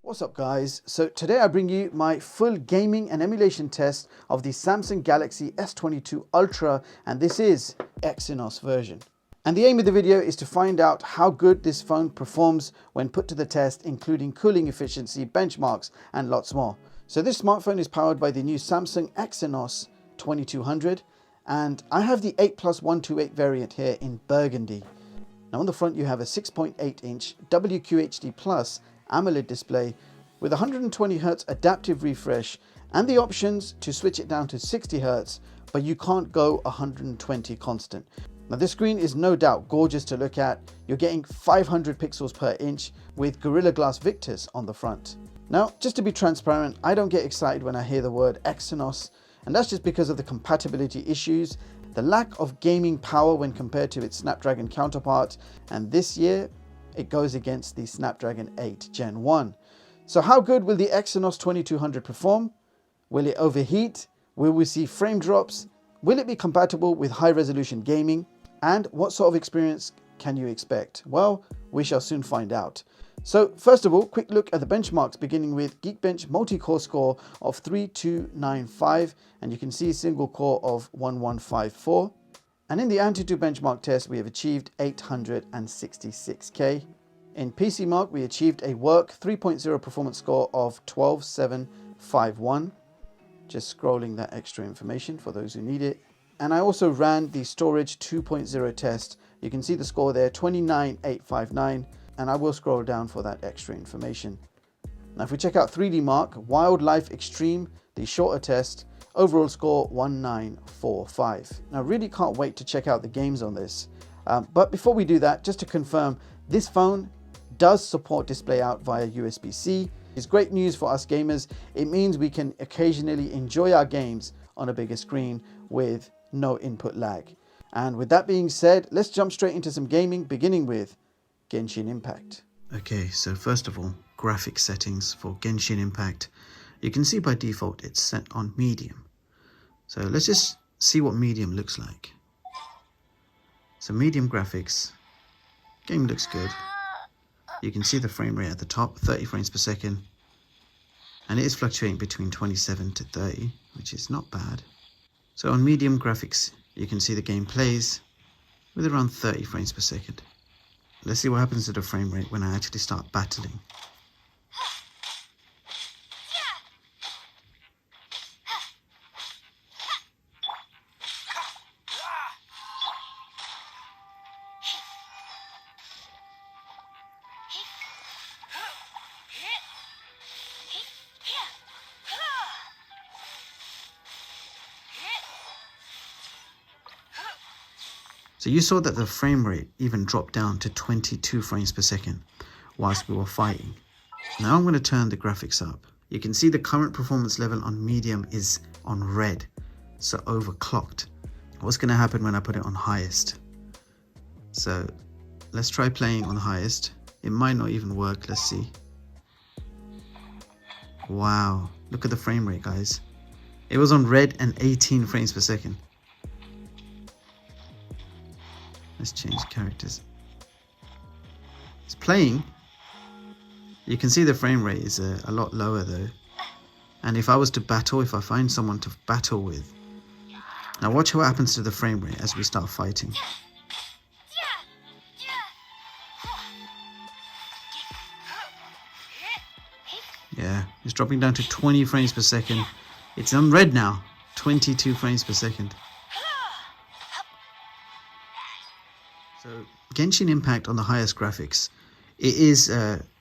What's up guys? So today I bring you my full gaming and emulation test of the Samsung Galaxy S22 Ultra, and this is Exynos version. And the aim of the video is to find out how good this phone performs when put to the test, including cooling efficiency, benchmarks and lots more. So this smartphone is powered by the new Samsung Exynos 2200, and I have the 8+128 variant here in burgundy. Now on the front you have a 6.8 inch WQHD AMOLED display with 120Hz adaptive refresh and the options to switch it down to 60Hz, but you can't go 120 constant. Now this screen is no doubt gorgeous to look at. You're getting 500 pixels per inch with Gorilla Glass Victus on the front. Now just to be transparent, I don't get excited when I hear the word Exynos, and that's just because of the compatibility issues, the lack of gaming power when compared to its Snapdragon counterpart, and this year it goes against the Snapdragon 8 Gen 1. So how good will the Exynos 2200 perform? Will it overheat? Will we see frame drops? Will it be compatible with high resolution gaming? And what sort of experience can you expect? Well, we shall soon find out. So first of all, quick look at the benchmarks, beginning with Geekbench multi-core score of 3295, and you can see single core of 1154. And in the Antutu benchmark test, we have achieved 866K. In PC Mark, we achieved a work 3.0 performance score of 12751. Just scrolling that extra information for those who need it. And I also ran the Storage 2.0 test. You can see the score there, 29859, and I will scroll down for that extra information. Now if we check out 3D Mark, Wildlife Extreme, the shorter test, overall score 1945. Now I really can't wait to check out the games on this. But before we do that, just to confirm, this phone does support display out via USB-C. It's great news for us gamers. It means we can occasionally enjoy our games on a bigger screen with no input lag. And with that being said, let's jump straight into some gaming, beginning with Genshin Impact. Okay, so first of all, graphics settings for Genshin Impact. You can see by default it's set on medium. So let's just see what medium looks like. So medium graphics, game looks good. You can see the frame rate at the top, 30 frames per second. And it is fluctuating between 27 to 30, which is not bad. So on medium graphics, you can see the game plays with around 30 frames per second. Let's see what happens to the frame rate when I actually start battling. So you saw that the frame rate even dropped down to 22 frames per second whilst we were fighting. Now I'm going to turn the graphics up. You can see the current performance level on medium is on red, so overclocked. What's going to happen when I put it on highest? So let's try playing on highest. It might not even work. Let's see. Wow, look at the frame rate, guys. It was on red and 18 frames per second. Let's change characters. It's playing. You can see the frame rate is a lot lower though. And if I was to battle, if I find someone to battle with. Now watch what happens to the frame rate as we start fighting. Yeah, it's dropping down to 20 frames per second. It's on red now, 22 frames per second. So Genshin Impact on the highest graphics, it is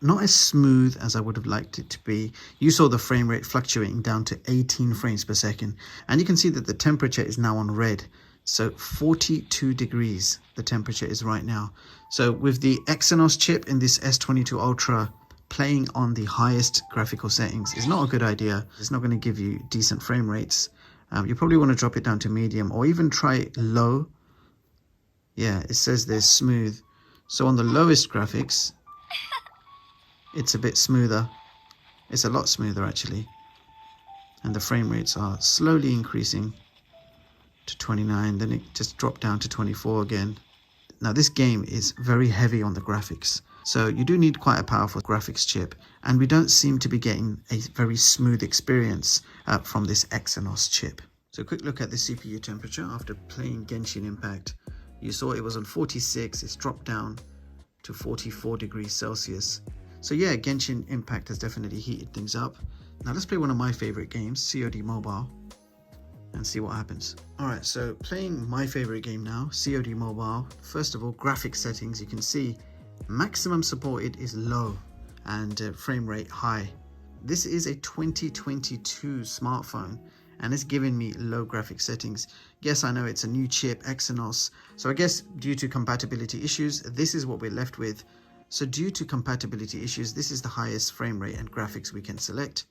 not as smooth as I would have liked it to be. You saw the frame rate fluctuating down to 18 frames per second, and you can see that the temperature is now on red. So 42 degrees the temperature is right now. So with the Exynos chip in this S22 Ultra, playing on the highest graphical settings is not a good idea. It's not going to give you decent frame rates. You probably want to drop it down to medium or even try low. Yeah, it says there's smooth. So on the lowest graphics, it's a bit smoother. It's a lot smoother actually. And the frame rates are slowly increasing to 29. Then it just dropped down to 24 again. Now this game is very heavy on the graphics. So you do need quite a powerful graphics chip, and we don't seem to be getting a very smooth experience from this Exynos chip. So a quick look at the CPU temperature after playing Genshin Impact. You saw it was on 46, it's dropped down to 44 degrees Celsius. So yeah, Genshin Impact has definitely heated things up. Now let's play one of my favorite games, COD Mobile, and see what happens. Alright, so playing my favorite game now, COD Mobile. First of all, graphics settings, you can see maximum supported is low and frame rate high. This is a 2022 smartphone and it's giving me low graphics settings. Yes, I know it's a new chip, Exynos, so I guess due to compatibility issues, this is what we're left with. So due to compatibility issues, this is the highest frame rate and graphics we can select.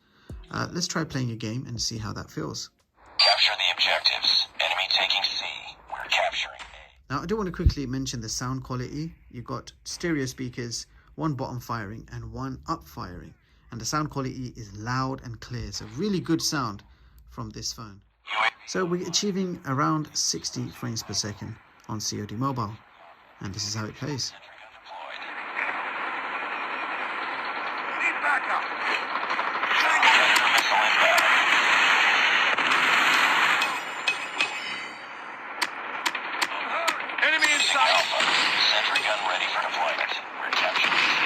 Let's try playing a game and see how that feels. Capture the objectives. Enemy taking C. We're capturing A. Now I do want to quickly mention the sound quality. You've got stereo speakers, one bottom firing and one up firing. And the sound quality is loud and clear. So really good sound from this phone. So we're achieving around 60 frames per second on COD Mobile. And this is how it plays. Need backup. Enemy in sight. Sentry gun ready for deployment. We're capturing C.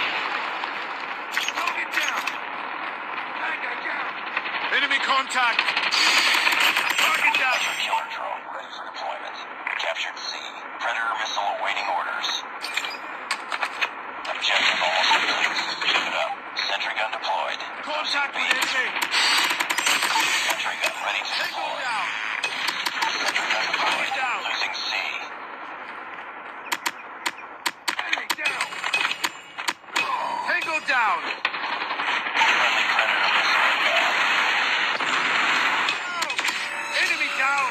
Target down. Tango down. Enemy contact. Target down. Killer drone ready for deployment. Captured C. Predator missile awaiting orders. Objective almost complete. Keep it up. Sentry gun deployed. Contact with enemy. Sentry gun ready to deploy. Sentry gun deployed. Losing C. Enemy down. Tango down. Friendly Predator missile inbound. Enemy down.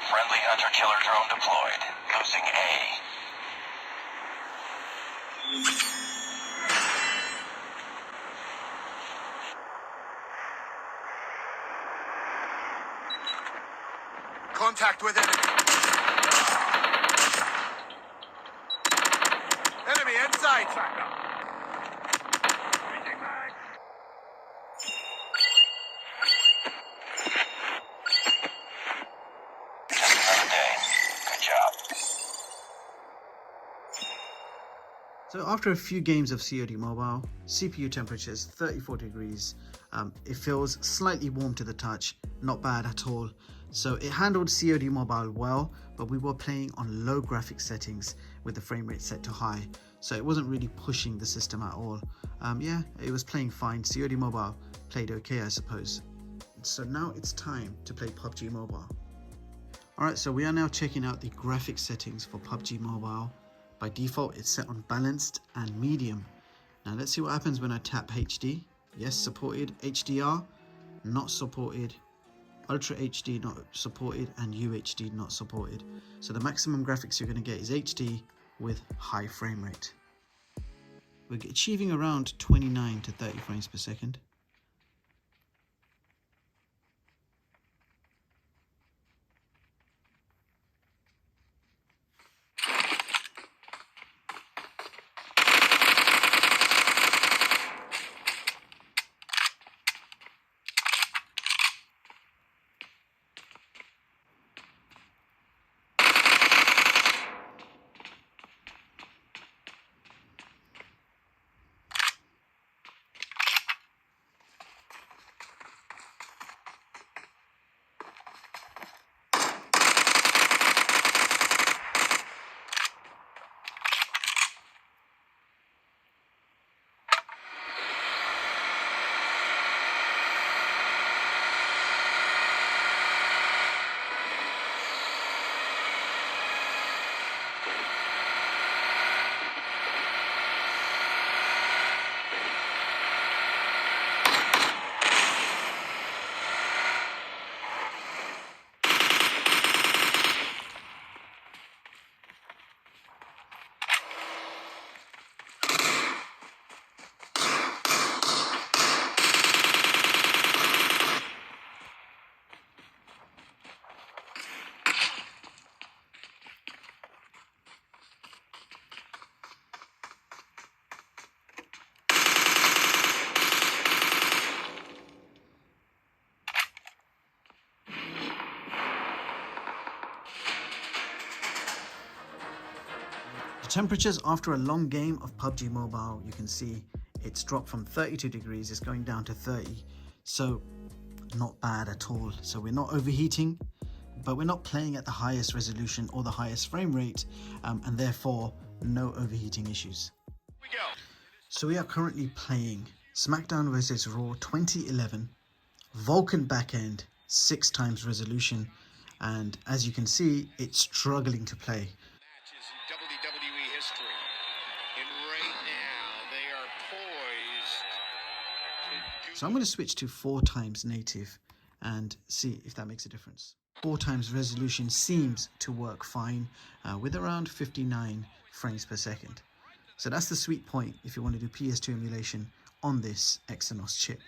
Friendly hunter killer drone deployed. Losing A. Contact with enemy. Enemy in sight. Just another day. Good job. So after a few games of COD Mobile, CPU temperature is 34 degrees. It feels slightly warm to the touch, not bad at all. So it handled COD Mobile well, but we were playing on low graphics settings with the frame rate set to high. So it wasn't really pushing the system at all. Yeah, it was playing fine. COD Mobile played okay, I suppose. So now it's time to play PUBG Mobile. Alright, so we are now checking out the graphics settings for PUBG Mobile. By default, it's set on balanced and medium. Now let's see what happens when I tap HD. Yes, supported. HDR, not supported. Ultra HD not supported, and UHD not supported. So the maximum graphics you're going to get is HD with high frame rate. We're achieving around 29 to 30 frames per second. Temperatures after a long game of PUBG Mobile, you can see it's dropped from 32 degrees, it's going down to 30. So not bad at all. So we're not overheating, but we're not playing at the highest resolution or the highest frame rate, and therefore no overheating issues. So we are currently playing SmackDown vs Raw 2011, Vulkan backend, 6 times resolution, and as you can see, it's struggling to play. Matches in WWE history. And right now, they are poised to do So I'm going to switch to 4 times native and see if that makes a difference. 4 times resolution seems to work fine with around 59 frames per second. So that's the sweet point if you want to do PS2 emulation on this Exynos chip.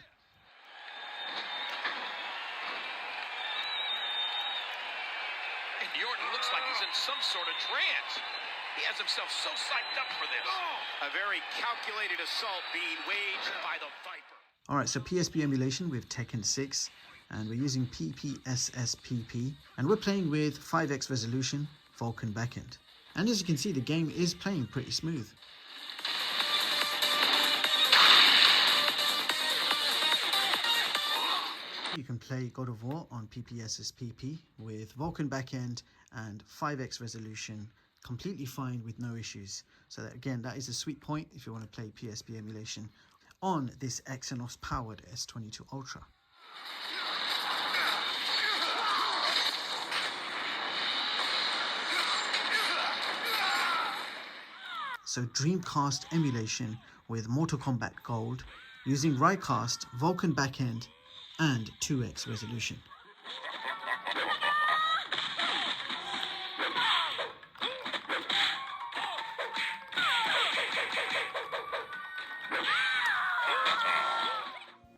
And Yorton looks like he's in some sort of trance. He has himself so psyched up for this. A very calculated assault being waged by the Viper. Alright, so PSP emulation with Tekken 6, and we're using PPSSPP, and we're playing with 5x resolution, Vulkan backend. And as you can see, the game is playing pretty smooth. You can play God of War on PPSSPP with Vulkan backend and 5x resolution, completely fine with no issues. So that, again, that is a sweet point if you want to play PSP emulation on this Exynos powered S22 Ultra. So Dreamcast emulation with Mortal Kombat Gold using Reicast, Vulkan backend and 2x resolution.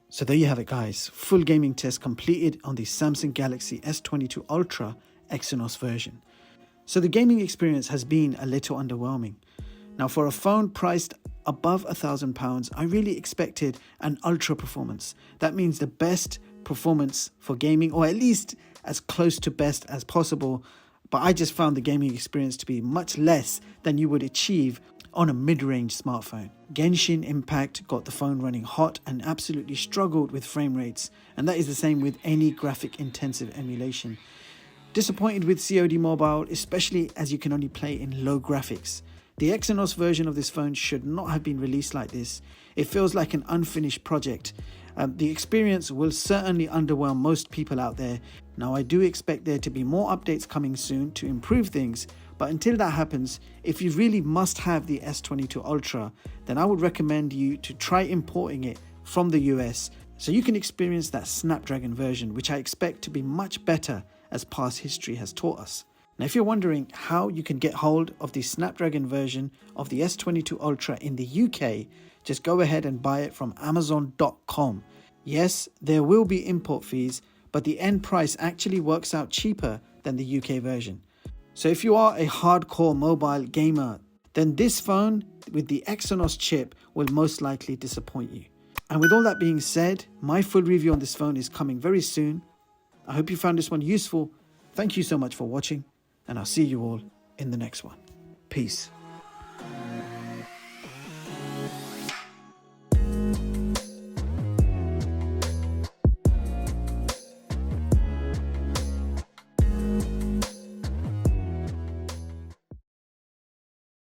So there you have it, guys. Full gaming test completed on the Samsung Galaxy S22 Ultra Exynos version. So the gaming experience has been a little underwhelming. Now, for a phone priced above £1,000, I really expected an ultra performance. That means the best performance for gaming, or at least as close to best as possible. But I just found the gaming experience to be much less than you would achieve on a mid-range smartphone. Genshin Impact got the phone running hot and absolutely struggled with frame rates, and that is the same with any graphic-intensive emulation. Disappointed with COD Mobile, especially as you can only play in low graphics. The Exynos version of this phone should not have been released like this. It feels like an unfinished project. The experience will certainly underwhelm most people out there. Now, I do expect there to be more updates coming soon to improve things, but until that happens, if you really must have the S22 Ultra, then I would recommend you to try importing it from the US so you can experience that Snapdragon version, which I expect to be much better as past history has taught us. Now, if you're wondering how you can get hold of the Snapdragon version of the S22 Ultra in the UK, just go ahead and buy it from Amazon.com. Yes, there will be import fees, but the end price actually works out cheaper than the UK version. So if you are a hardcore mobile gamer, then this phone with the Exynos chip will most likely disappoint you. And with all that being said, my full review on this phone is coming very soon. I hope you found this one useful. Thank you so much for watching, and I'll see you all in the next one. Peace.